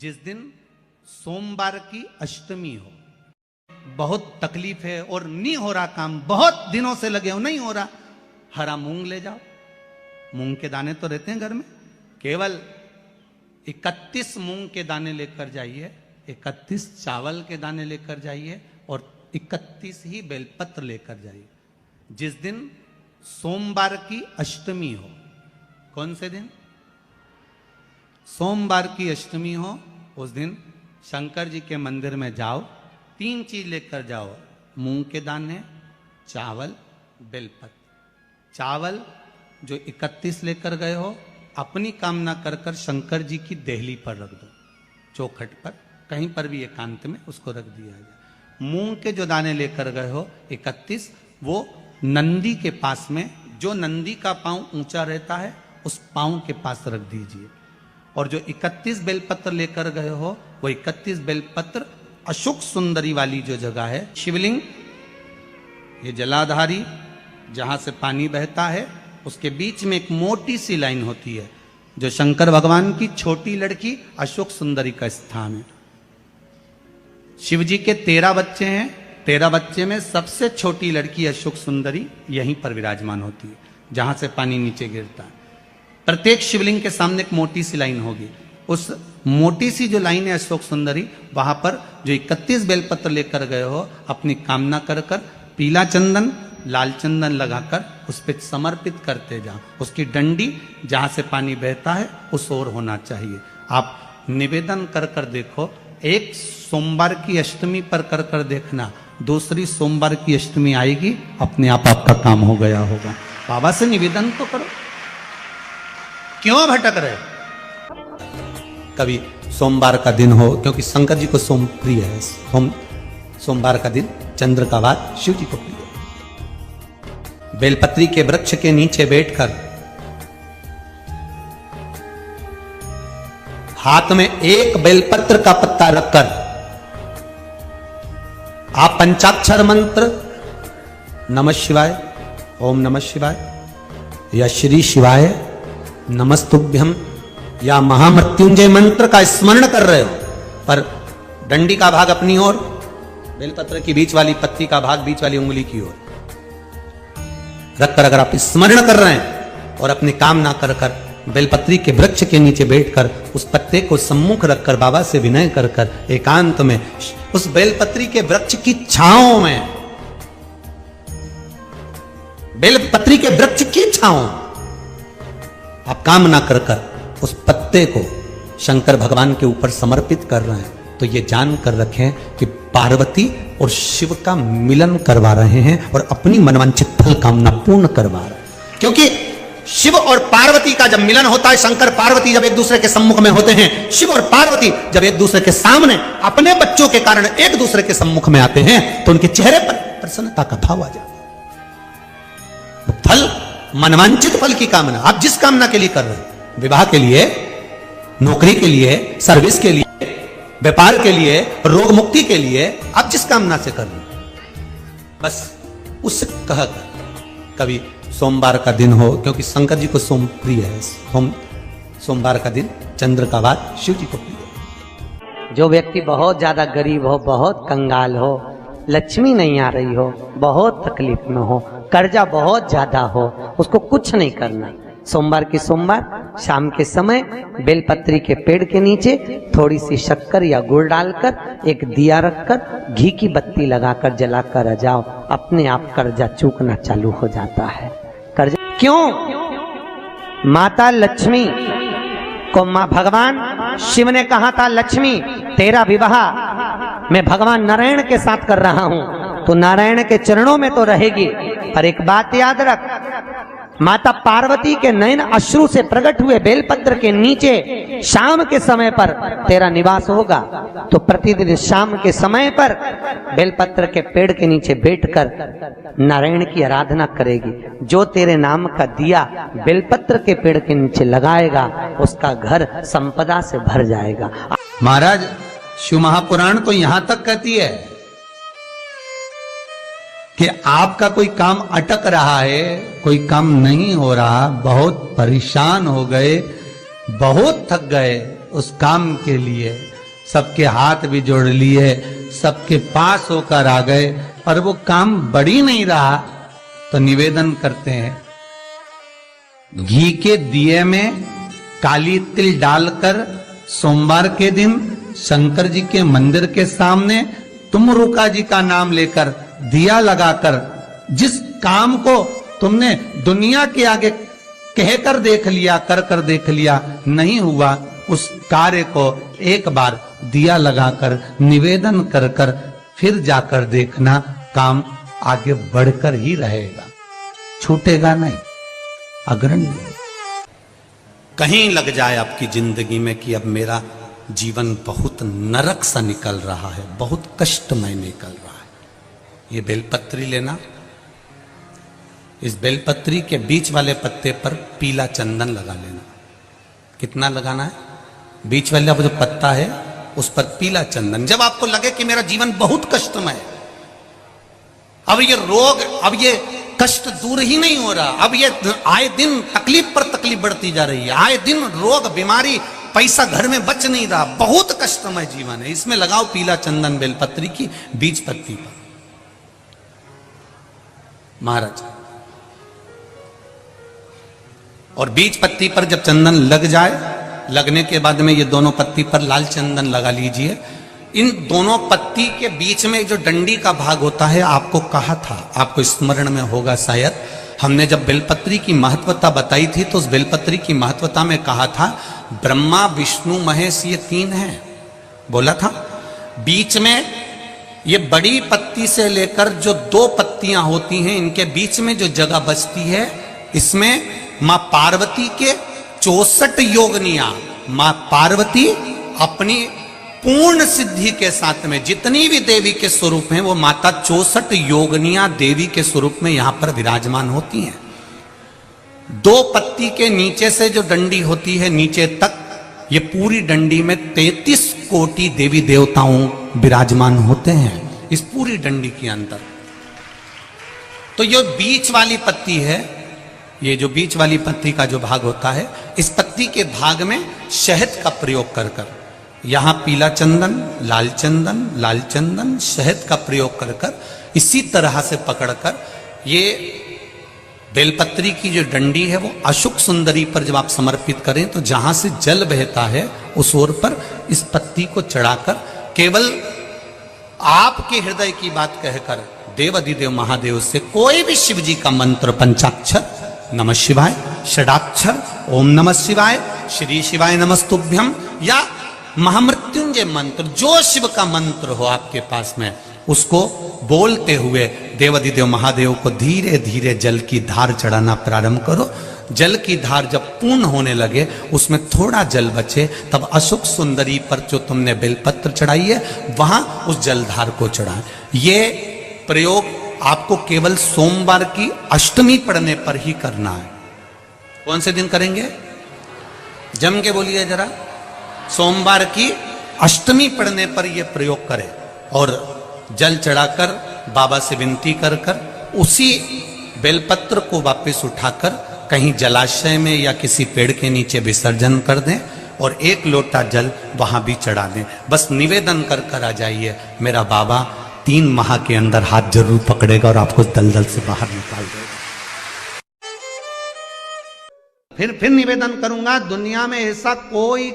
जिस दिन सोमवार की अष्टमी हो, बहुत तकलीफ है और नहीं हो रहा काम, बहुत दिनों से लगे हो, नहीं हो रहा, हरा मूंग ले जाओ। मूंग के दाने तो रहते हैं घर में, केवल 31 मूंग के दाने लेकर जाइए, 31 चावल के दाने लेकर जाइए और 31 ही बेलपत्र लेकर जाइए। जिस दिन सोमवार की अष्टमी हो, कौन से दिन? सोमवार की अष्टमी हो, उस दिन शंकर जी के मंदिर में जाओ, 3 चीज लेकर जाओ, मूंग के दाने, चावल, बेलपत्र। चावल जो 31 लेकर गए हो, अपनी कामना कर कर शंकर जी की देहली पर रख दो, चौखट पर, कहीं पर भी एकांत में उसको रख दिया जाए। मूंग के जो दाने लेकर गए हो 31, वो नंदी के पास में, जो नंदी का पांव ऊंचा रहता है उस पांव के पास रख दीजिए। और जो 31 बेलपत्र लेकर गए हो, वो 31 बेलपत्र अशोक सुंदरी वाली जो जगह है, शिवलिंग, ये जलाधारी जहां से पानी बहता है, उसके बीच में एक मोटी सी लाइन होती है, जो शंकर भगवान की छोटी लड़की अशोक सुंदरी का स्थान है। शिव जी के 13 बच्चे हैं, 13 बच्चे में सबसे छोटी लड़की अशोक सुंदरी यहीं पर विराजमान होती है, जहां से पानी नीचे गिरता है। प्रत्येक शिवलिंग के सामने एक मोटी सी लाइन होगी, उस मोटी सी जो लाइन है अशोक सुंदरी, वहां पर जो 31 बेलपत्र लेकर गए हो, अपनी कामना कर कर पीला चंदन, लाल चंदन लगाकर उस पर समर्पित करते जाओ। उसकी डंडी जहां से पानी बहता है उस ओर होना चाहिए। आप निवेदन कर कर देखो, एक सोमवार की अष्टमी पर कर कर देखना, दूसरी सोमवार की अष्टमी आएगी, अपने आप आपका काम हो गया होगा। बाबा से निवेदन तो करो, क्यों भटक रहे? कभी सोमवार का दिन हो, क्योंकि शंकर जी को सोम प्रिय है, सोमवार का दिन चंद्र का वार शिव जी को प्रिय है। बेलपत्री के वृक्ष के नीचे बैठकर हाथ में एक बेलपत्र का पत्ता रखकर आप पंचाक्षर मंत्र नमः शिवाय, ओम नमः शिवाय, या श्री शिवाय नमस्तुभ्यम, या महामृत्युंजय मंत्र का स्मरण कर रहे हो, पर डंडी का भाग अपनी ओर, बेलपत्र की बीच वाली पत्ती का भाग बीच वाली उंगली की ओर रखकर अगर आप स्मरण कर रहे हैं और अपनी कामना कर कर बेलपत्री के वृक्ष के नीचे बैठकर उस पत्ते को सम्मुख रखकर बाबा से विनय कर कर एकांत में उस बेलपत्री के वृक्ष की छांव में, बेलपत्री के वृक्ष की छांव आप कामना कर कर उस पत्ते को शंकर भगवान के ऊपर समर्पित कर रहे हैं, तो ये जान कर रखें कि पार्वती और शिव का मिलन करवा रहे हैं और अपनी मनवांछित फल कामना पूर्ण करवा रहे हैं। क्योंकि शिव और पार्वती का जब मिलन होता है, शंकर पार्वती जब एक दूसरे के सम्मुख में होते हैं, शिव और पार्वती जब एक दूसरे के सामने अपने बच्चों के कारण एक दूसरे के सम्मुख में आते हैं, तो उनके चेहरे पर प्रसन्नता का भाव आ जाता है। फल, मनवांछित फल की कामना आप जिस कामना के लिए कर रहे हैं, विवाह के लिए, नौकरी के लिए, सर्विस के लिए, व्यापार के लिए, रोग मुक्ति के लिए, आप जिस कामना से कर रहे हैं, बस उससे कह कर कभी सोमवार का दिन हो, क्योंकि शंकर जी को सोम प्रिय है, सोमवार का दिन चंद्र का वार शिव जी को प्रिय है। जो व्यक्ति बहुत ज्यादा गरीब हो, बहुत कंगाल हो, लक्ष्मी नहीं आ रही हो, बहुत तकलीफ में हो, कर्जा बहुत ज्यादा हो, उसको कुछ नहीं करना। सोमवार की सोमवार शाम के समय बेलपत्री के पेड़ के नीचे थोड़ी सी शक्कर या गुड़ डालकर एक दिया रखकर घी की बत्ती लगाकर जलाकर आ जाओ, अपने आप कर्जा चूकना चालू हो जाता है। कर्जा क्यों? माता लक्ष्मी को भगवान शिव ने कहा था, लक्ष्मी तेरा विवाह मैं भगवान नारायण के साथ कर रहा हूं, तो नारायण के चरणों में तो रहेगी, पर एक बात याद रख, माता पार्वती के नयन अश्रु से प्रकट हुए बेलपत्र के नीचे शाम के समय पर तेरा निवास होगा, तो प्रतिदिन शाम के समय पर बेलपत्र के पेड़ के नीचे बैठकर नारायण की आराधना करेगी। जो तेरे नाम का दिया बेलपत्र के पेड़ के नीचे लगाएगा, उसका घर संपदा से भर जाएगा। महाराज, शिव महापुराण तो यहां तक कहती है कि आपका कोई काम अटक रहा है, कोई काम नहीं हो रहा, बहुत परेशान हो गए, बहुत थक गए, उस काम के लिए सबके हाथ भी जोड़ लिए, सबके पास होकर आ गए और वो काम बढ़ी नहीं रहा तो निवेदन करते हैं, घी के दिए में काली तिल डालकर सोमवार के दिन शंकर जी के मंदिर के सामने तुम रुका जी का नाम लेकर दिया लगाकर जिस काम को तुमने दुनिया के आगे कहकर देख लिया, कर देख लिया, नहीं हुआ, उस कार्य को एक बार दिया लगाकर निवेदन कर कर फिर जाकर देखना, काम आगे बढ़कर ही रहेगा, छूटेगा नहीं, अग्रणी। कहीं लग जाए आपकी जिंदगी में कि अब मेरा जीवन बहुत नरक सा निकल रहा है, बहुत कष्टमय निकल रहा है, ये बेलपत्री लेना, इस बेलपत्री के बीच वाले पत्ते पर पीला चंदन लगा लेना। कितना लगाना है? बीच वाला जो पत्ता है उस पर पीला चंदन। जब आपको लगे कि मेरा जीवन बहुत कष्टमय है, अब ये रोग, अब ये कष्ट दूर ही नहीं हो रहा, अब ये आए दिन तकलीफ पर तकलीफ बढ़ती जा रही है, आए दिन रोग बीमारी, पैसा घर में बच नहीं रहा, बहुत कष्टमय जीवन है, इसमें लगाओ पीला चंदन बेलपत्री की बीज पत्ती पर। महाराज, और बीज पत्ती पर जब चंदन लग जाए, लगने के बाद में ये दोनों पत्ती पर लाल चंदन लगा लीजिए। इन दोनों पत्ती के बीच में जो डंडी का भाग होता है, आपको कहा था, आपको स्मरण में होगा शायद, हमने जब बेलपत्री की महत्वता बताई थी तो उस बेलपत्री की महत्वता में कहा था ब्रह्मा विष्णु महेश ये तीन हैं, बोला था। बीच में ये बड़ी पत्ती से लेकर जो दो पत्तियां होती हैं, इनके बीच में जो जगह बचती है, इसमें मां पार्वती के 64 योगनियां, मां पार्वती अपनी पूर्ण सिद्धि के साथ में जितनी भी देवी के स्वरूप हैं, वो माता 64 योगनियां देवी के स्वरूप में यहां पर विराजमान होती हैं। दो पत्ती के नीचे से जो डंडी होती है नीचे तक, ये पूरी डंडी में 33 कोटि देवी देवताओं विराजमान होते हैं इस पूरी डंडी के अंदर। तो ये बीच वाली पत्ती है, ये जो बीच वाली पत्ती का जो भाग होता है, इस पत्ती के भाग में शहद का प्रयोग कर कर, यहां पीला चंदन, लाल चंदन, लाल चंदन, शहद का प्रयोग कर कर, इसी तरह से पकड़कर ये बेलपत्री की जो डंडी है वो अशुक सुंदरी पर जब आप समर्पित करें तो जहां से जल बहता है उस ओर पर इस पत्ती को चढ़ाकर केवल आपके हृदय की बात कहकर देवाधिदेव महादेव से कोई भी शिव जी का मंत्र, पंचाक्षर नमः शिवाय, षडाक्षर ओम नमः शिवाय, श्री शिवाय नमस्तुभ्यम, या महामृत्युंजय मंत्र, जो शिव का मंत्र हो आपके पास में, उसको बोलते हुए देवाधिदेव महादेव को धीरे धीरे जल की धार चढ़ाना प्रारंभ करो। जल की धार जब पूर्ण होने लगे, उसमें थोड़ा जल बचे, तब अशुक सुंदरी पर जो तुमने बेलपत्र चढ़ाई है वहां उस जलधार को चढ़ाएं। ये प्रयोग आपको केवल सोमवार की अष्टमी पढ़ने पर ही करना है। कौन से दिन करेंगे? जम के बोलिए जरा। सोमवार की अष्टमी पढ़ने पर यह प्रयोग करें और जल चढ़ाकर बाबा से विनती कर कर उसी बेलपत्र को वापस उठाकर कहीं जलाशय में या किसी पेड़ के नीचे विसर्जन कर दें और एक लोटा जल वहां भी चढ़ा दें। बस निवेदन कर कर आ जाइए, मेरा बाबा 3 माह के अंदर हाथ जरूर पकड़ेगा और आपको दलदल से बाहर निकाल देगा। फिर निवेदन करूंगा, दुनिया में ऐसा कोई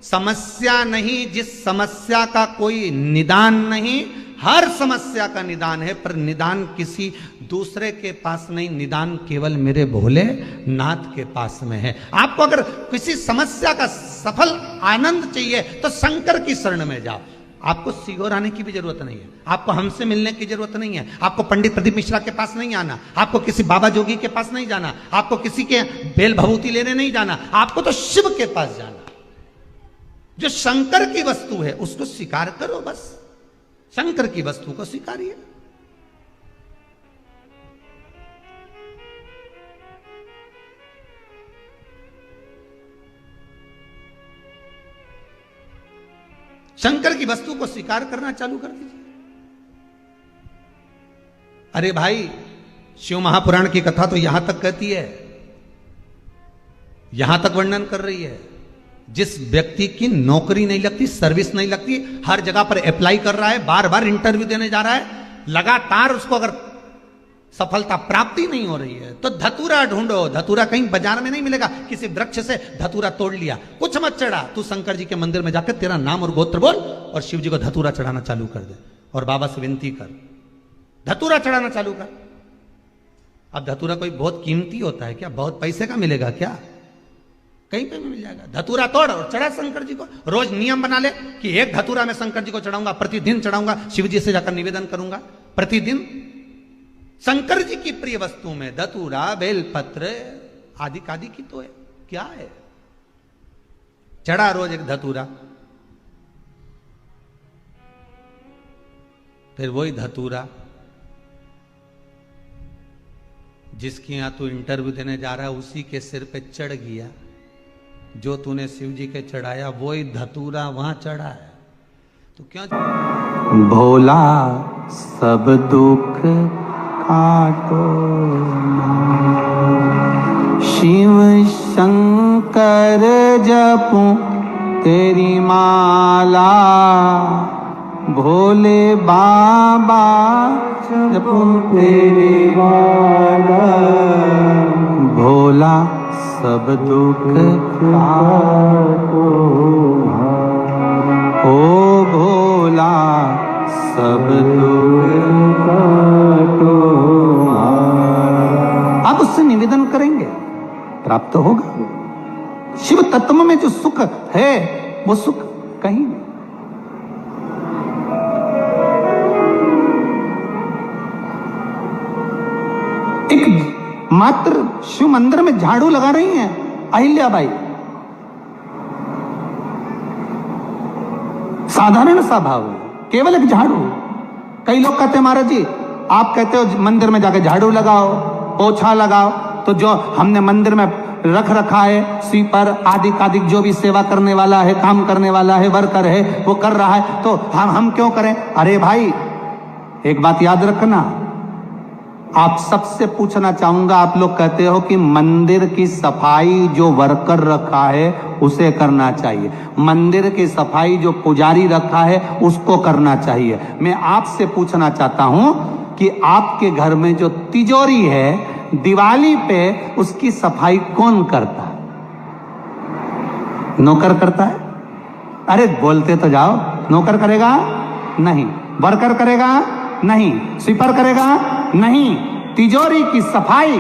समस्या नहीं जिस समस्या का कोई निदान नहीं। हर समस्या का निदान है, पर निदान किसी दूसरे के पास नहीं, निदान केवल मेरे भोले नाथ के पास में है। आपको अगर किसी समस्या का सफल आनंद चाहिए तो शंकर की शरण में जाओ। आपको सीहोर आने की भी जरूरत नहीं है, आपको हमसे मिलने की जरूरत नहीं है, आपको पंडित प्रदीप मिश्रा के पास नहीं आना, आपको किसी बाबा जोगी के पास नहीं जाना, आपको किसी के बेल भभूति लेने नहीं जाना, आपको तो शिव के पास जाना। जो शंकर की वस्तु है उसको स्वीकार करो, बस शंकर की वस्तु को स्वीकारिए। शंकर की वस्तु को स्वीकार करना चालू कर दीजिए। अरे भाई, शिव महापुराण की कथा तो यहां तक कहती है, यहां तक वर्णन कर रही है, जिस व्यक्ति की नौकरी नहीं लगती, सर्विस नहीं लगती, हर जगह पर अप्लाई कर रहा है, बार बार इंटरव्यू देने जा रहा है, लगातार उसको अगर सफलता प्राप्ति नहीं हो रही है तो धतूरा ढूंढो। धतूरा कहीं बाजार में नहीं मिलेगा, किसी वृक्ष से धतूरा तोड़ लिया, कुछ मत चढ़ा, तू शंकर जी के मंदिर में जाकर तेरा नाम और गोत्र बोल और शिव जी को धतूरा चढ़ाना चालू कर दे और बाबा से विनती कर, धतूरा चढ़ाना चालू कर। अब धतूरा कोई बहुत कीमती होता है क्या? बहुत पैसे का मिलेगा क्या? कहीं पे भी मिल जाएगा। धतूरा तोड़ और चढ़ा शंकर जी को। रोज नियम बना ले कि एक धतूरा मैं शंकर जी को चढ़ाऊंगा, प्रतिदिन चढ़ाऊंगा, शिव जी से जाकर निवेदन करूंगा प्रतिदिन। शंकर जी की प्रिय वस्तु में धतूरा, बेलपत्र आदि कादि की तो है, क्या है? चढ़ा रोज एक धतूरा, फिर वही धतूरा जिसके यहां तू इंटरव्यू देने जा रहा है उसी के सिर पे चढ़ गया। जो तूने शिव जी के चढ़ाया वही धतूरा वहां चढ़ा है, तो क्यों? भोला सब दुख काटो, शिव शंकर जपूं तेरी माला, भोले बाबा जपूं तेरी माला, भोला सब दुख काटो, ओ भोला सब दुख काटो। आप उससे निवेदन करेंगे, प्राप्त होगा। शिव तत्व में जो सुख है वो सुख कहीं नहीं। एक मात्र शिव मंदिर में झाड़ू लगा रही हैं अहिल्याबाई, साधारण सा भाव है, केवल एक झाड़ू। कई लोग कहते हैं महाराज जी आप कहते हो मंदिर में जाके झाड़ू लगाओ, पोछा लगाओ, तो जो हमने मंदिर में रख रखा है स्वीपर आदि कादिक जो भी सेवा करने वाला है, काम करने वाला है, वर्कर है, वो कर रहा है, तो हम क्यों करें? अरे भाई एक बात याद रखना, आप सबसे पूछना चाहूंगा, आप लोग कहते हो कि मंदिर की सफाई जो वर्कर रखा है उसे करना चाहिए, मंदिर की सफाई जो पुजारी रखा है उसको करना चाहिए। मैं आपसे पूछना चाहता हूं कि आपके घर में जो तिजोरी है दिवाली पे उसकी सफाई कौन करता है? नौकर करता है? अरे बोलते तो जाओ। नौकर करेगा? नहीं। वर्कर करेगा? नहीं। स्वीपर करेगा? नहीं। तिजोरी की सफाई